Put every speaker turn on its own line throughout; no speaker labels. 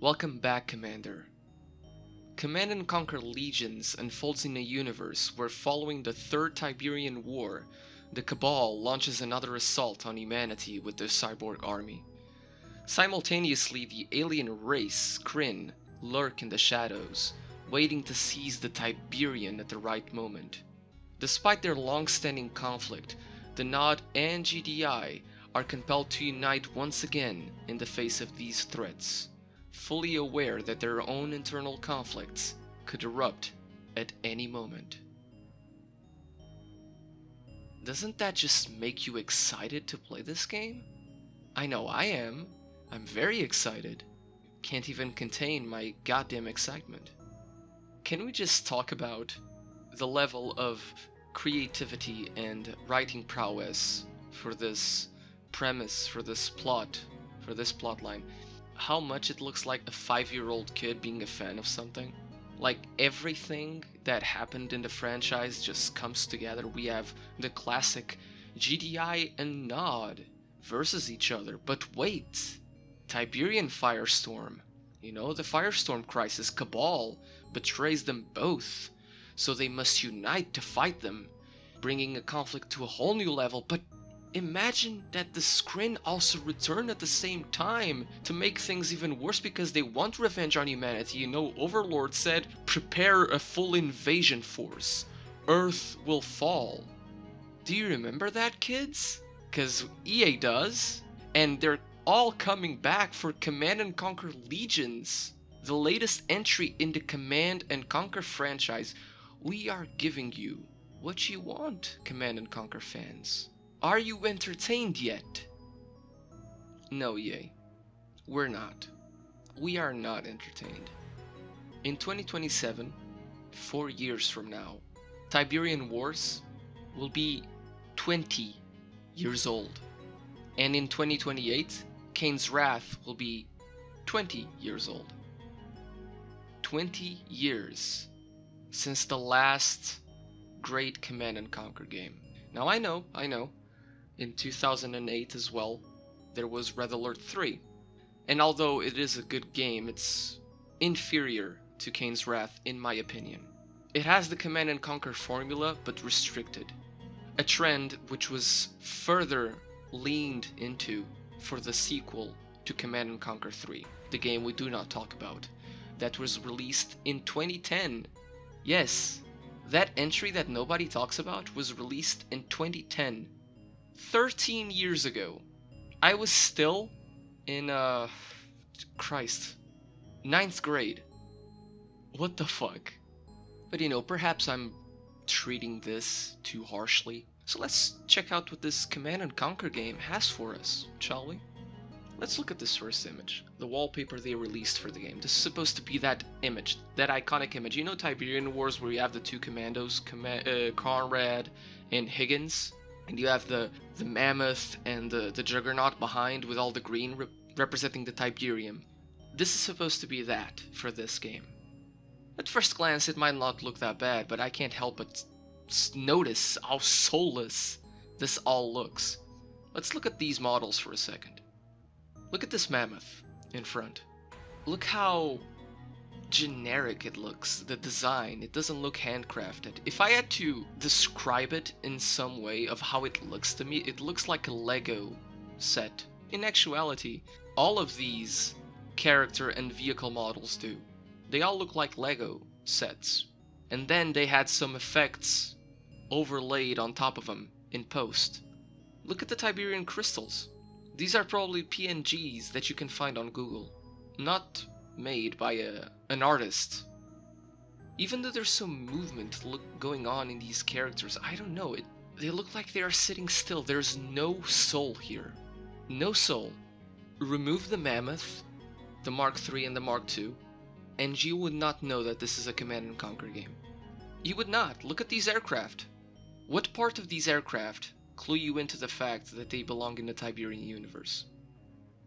Welcome back, Commander. Command and Conquer Legions unfolds in a universe where, following the Third Tiberian War, the Cabal launches another assault on humanity with their cyborg army. Simultaneously, the alien race, Kryn, lurk in the shadows, waiting to seize the Tiberian at the right moment. Despite their long-standing conflict, the Nod and GDI are compelled to unite once again in the face of these threats, fully aware that their own internal conflicts could erupt at any moment. Doesn't that just make you excited to play this game? I know I am. I'm very excited. Can't even contain my goddamn excitement. Can we just talk about the level of creativity and writing prowess for this premise, for this plot line? How much it looks like a 5-year-old kid being a fan of something. Like everything that happened in the franchise just comes together. We have the classic GDI and Nod versus each other, but wait, Tiberian Firestorm. You know, the Firestorm crisis. Cabal betrays them both, so they must unite to fight them, bringing a conflict to a whole new level. But imagine that the Kryn also return at the same time to make things even worse because they want revenge on humanity. You know, Overlord said, prepare a full invasion force. Earth will fall. Do you remember that, kids? Because EA does. And they're all coming back for Command and Conquer Legions, the latest entry in the Command and Conquer franchise. We are giving you what you want, Command and Conquer fans. Are you entertained yet? No, EA. We're not. We are not entertained. In 2027, 4 years from now, Tiberian Wars will be 20 years old. And in 2028, Kane's Wrath will be 20 years old. 20 years since the last great Command and Conquer game. Now I know, in 2008 as well, there was Red Alert 3. And although it is a good game, it's inferior to Kane's Wrath in my opinion. It has the Command and Conquer formula, but restricted. A trend which was further leaned into for the sequel to Command and Conquer 3, the game we do not talk about, that was released in 2010. Yes, that entry that nobody talks about was released in 2010. 13 years ago. I was still in, Christ, 9th grade. What the fuck? But you know, perhaps I'm treating this too harshly. So let's check out what this Command and Conquer game has for us, shall we? Let's look at this first image, the wallpaper they released for the game. This is supposed to be that image, that iconic image. You know Tiberian Wars where you have the two commandos, Conrad and Higgins? And you have the mammoth and the juggernaut behind with all the green representing the Tiberium. This is supposed to be that for this game. At first glance it might not look that bad, but I can't help but notice how soulless this all looks. Let's look at these models for a second. Look at this mammoth in front. Look how generic it looks, the design. It doesn't look handcrafted. If I had to describe it in some way of how it looks to me, it looks like a Lego set. In actuality, all of these character and vehicle models do. They all look like Lego sets. And then they had some effects overlaid on top of them in post. Look at the Tiberian crystals. These are probably PNGs that you can find on Google. Not made by an artist. Even though there's some movement going on in these characters, I don't know, they look like they are sitting still. There's no soul here. No soul. Remove the Mammoth, the Mark III and the Mark II, and you would not know that this is a Command and Conquer game. You would not. Look at these aircraft. What part of these aircraft clue you into the fact that they belong in the Tiberian universe?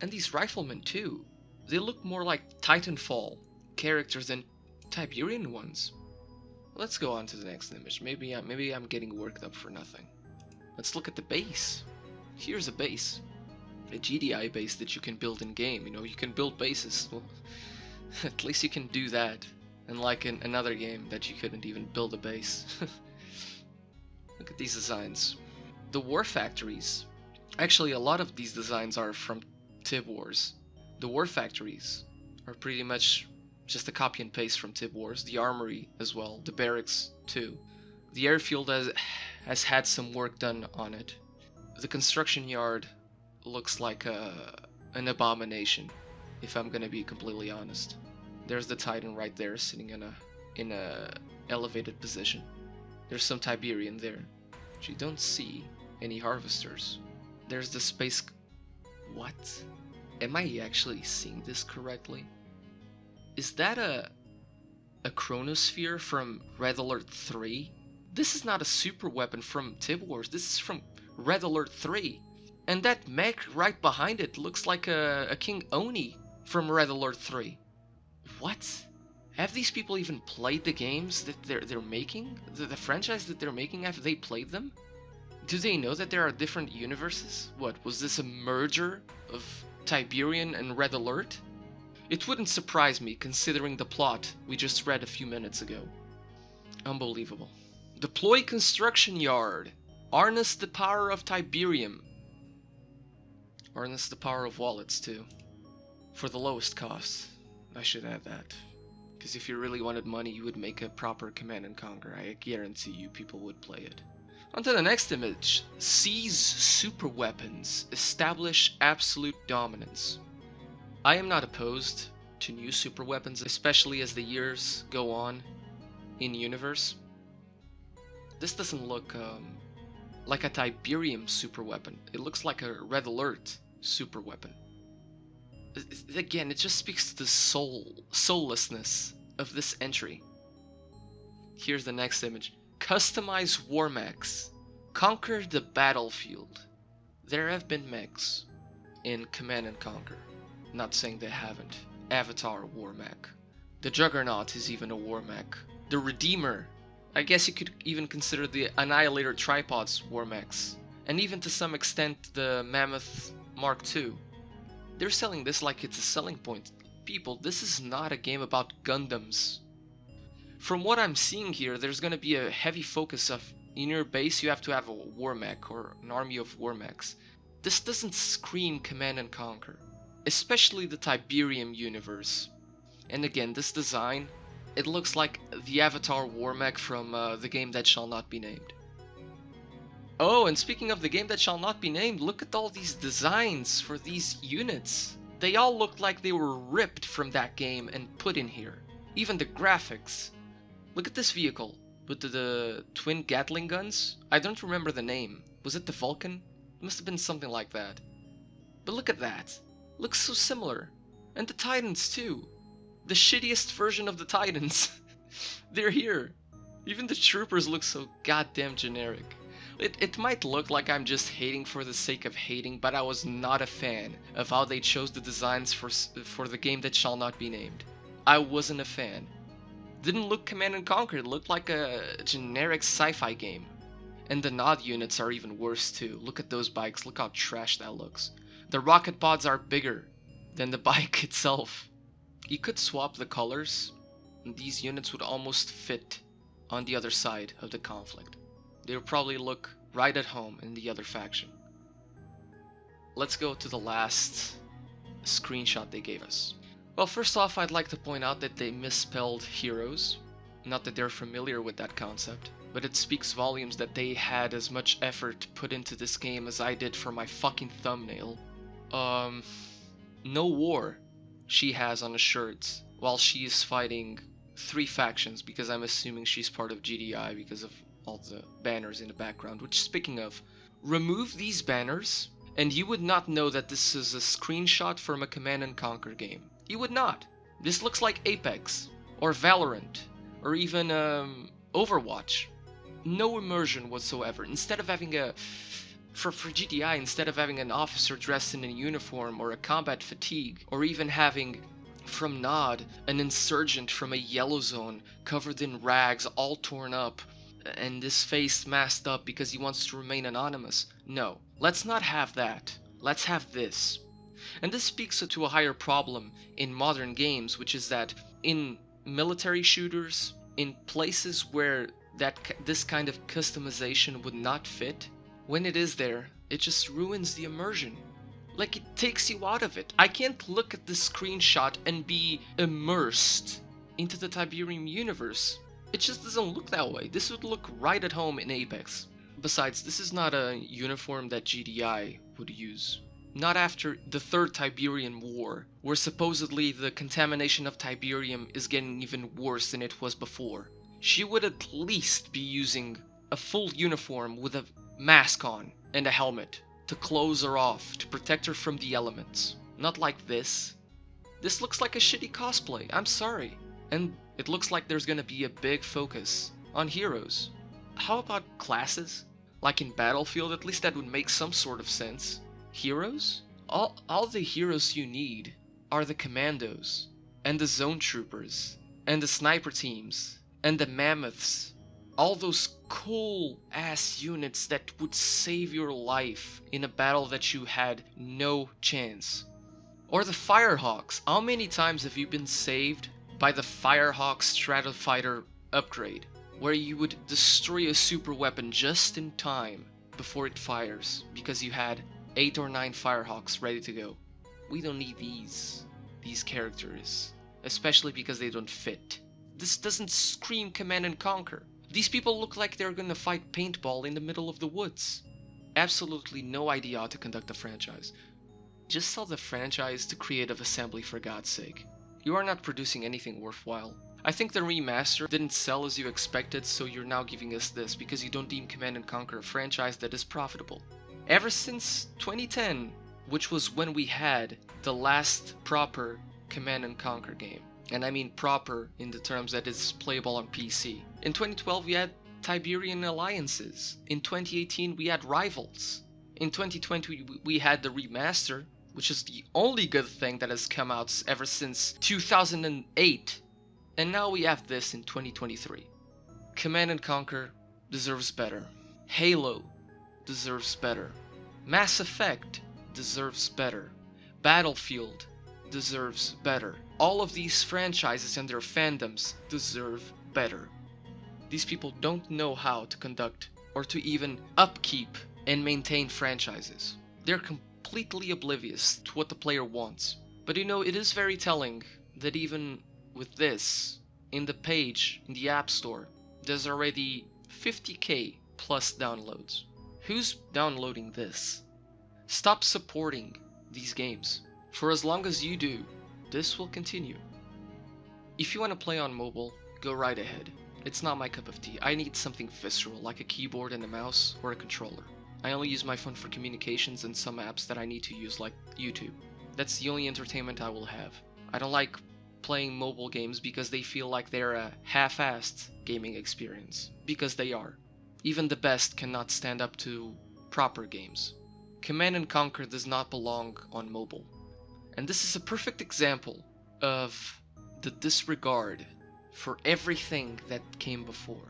And these riflemen too. They look more like Titanfall characters than Tiberian ones. Let's go on to the next image. Maybe I'm getting worked up for nothing. Let's look at the base. Here's a base. A GDI base that you can build in game. You know, you can build bases. Well, At least you can do that. Unlike in another game that you couldn't even build a base. Look at these designs. The war factories. Actually, a lot of these designs are from Tib Wars. The war factories are pretty much just a copy and paste from Tib Wars. The armory as well. The barracks too. The airfield has had some work done on it. The construction yard looks like an abomination, if I'm gonna be completely honest. There's the Titan right there, sitting in a elevated position. There's some Tiberian there, but you don't see any harvesters. There's the space. What? Am I actually seeing this correctly? Is that a chronosphere from Red Alert 3? This is not a super weapon from Tib Wars. This is from Red Alert 3. And that mech right behind it looks like a King Oni from Red Alert 3. What? Have these people even played the games that they're making? The franchise that they're making, have they played them? Do they know that there are different universes? What, was this a merger of Tiberian and Red Alert? It wouldn't surprise me considering the plot we just read a few minutes ago. Unbelievable. Deploy construction yard. Harness the power of Tiberium. Harness the power of wallets too. For the lowest cost. I should add that. Because if you really wanted money, you would make a proper Command and Conquer. I guarantee you people would play it. On to the next image. Seize super weapons. Establish absolute dominance. I am not opposed to new super weapons, especially as the years go on in universe. This doesn't look like a Tiberium super weapon. It looks like a Red Alert super weapon. Again, it just speaks to the soullessness of this entry. Here's the next image. Customize war mechs. Conquer the battlefield. There have been mechs in Command and Conquer. Not saying they haven't. Avatar war mech. The Juggernaut is even a war mech. The Redeemer. I guess you could even consider the Annihilator tripods war mechs. And even to some extent the Mammoth Mark II. They're selling this like it's a selling point. People, this is not a game about Gundams. From what I'm seeing here, there's gonna be a heavy focus of, in your base you have to have a war mech or an army of war mechs. This doesn't scream Command and Conquer. Especially the Tiberium universe. And again, this design, it looks like the Avatar war mech from the game that shall not be named. Oh, and speaking of the game that shall not be named, look at all these designs for these units. They all look like they were ripped from that game and put in here. Even the graphics. Look at this vehicle with the twin Gatling guns. I don't remember the name. Was it the Vulcan? It must have been something like that. But look at that. Looks so similar. And the Titans too. The shittiest version of the Titans. They're here. Even the troopers look so goddamn generic. It might look like I'm just hating for the sake of hating, but I was not a fan of how they chose the designs for the game that shall not be named. I wasn't a fan. Didn't look Command and Conquer, it looked like a generic sci-fi game. And the Nod units are even worse too. Look at those bikes, look how trash that looks. The rocket pods are bigger than the bike itself. You could swap the colors, and these units would almost fit on the other side of the conflict. They would probably look right at home in the other faction. Let's go to the last screenshot they gave us. Well, first off, I'd like to point out that they misspelled heroes. Not that they're familiar with that concept, but it speaks volumes that they had as much effort put into this game as I did for my fucking thumbnail. No war she has on the shirts while she is fighting 3 factions, because I'm assuming she's part of GDI because of all the banners in the background. Which, speaking of, remove these banners and you would not know that this is a screenshot from a Command and Conquer game. You would not. This looks like Apex or Valorant or even Overwatch. No immersion whatsoever. Instead of having for GDI, instead of having an officer dressed in a uniform or a combat fatigue, or even having, from Nod, an insurgent from a yellow zone covered in rags, all torn up, and his face masked up because he wants to remain anonymous. No, let's not have that. Let's have this. And this speaks to a higher problem in modern games, which is that in military shooters, in places where this kind of customization would not fit, when it is there, it just ruins the immersion. Like, it takes you out of it. I can't look at this screenshot and be immersed into the Tiberium universe. It just doesn't look that way. This would look right at home in Apex. Besides, this is not a uniform that GDI would use. Not after the Third Tiberian War, where supposedly the contamination of Tiberium is getting even worse than it was before. She would at least be using a full uniform with a mask on and a helmet to close her off, to protect her from the elements. Not like this. This looks like a shitty cosplay, I'm sorry. And it looks like there's gonna be a big focus on heroes. How about classes? Like in Battlefield, at least that would make some sort of sense. Heroes? All the heroes you need are the commandos, and the zone troopers, and the sniper teams, and the mammoths. All those cool ass units that would save your life in a battle that you had no chance. Or the Firehawks. How many times have you been saved by the Firehawk Stratofighter upgrade, where you would destroy a super weapon just in time before it fires because you had 8 or 9 Firehawks ready to go? We don't need these characters, especially because they don't fit. This doesn't scream Command and Conquer. These people look like they're gonna fight paintball in the middle of the woods. Absolutely no idea how to conduct a franchise. Just sell the franchise to Creative Assembly, for God's sake. You are not producing anything worthwhile. I think the remaster didn't sell as you expected, so you're now giving us this because you don't deem Command & Conquer a franchise that is profitable. Ever since 2010, which was when we had the last proper Command & Conquer game, and I mean proper in the terms that it's playable on PC. In 2012 we had Tiberian Alliances. In 2018 we had Rivals. In 2020 we had the remaster, which is the only good thing that has come out ever since 2008. And now we have this in 2023. Command & Conquer deserves better. Halo deserves better. Mass Effect deserves better. Battlefield deserves better. All of these franchises and their fandoms deserve better. These people don't know how to conduct or to even upkeep and maintain franchises. They're completely oblivious to what the player wants. But you know, it is very telling that even with this, in the page, in the App Store, there's already 50k plus downloads. Who's downloading this? Stop supporting these games. For as long as you do, this will continue. If you want to play on mobile, go right ahead. It's not my cup of tea. I need something visceral, like a keyboard and a mouse or a controller. I only use my phone for communications and some apps that I need to use, like YouTube. That's the only entertainment I will have. I don't like playing mobile games because they feel like they're a half-assed gaming experience. Because they are. Even the best cannot stand up to proper games. Command & Conquer does not belong on mobile. And this is a perfect example of the disregard for everything that came before.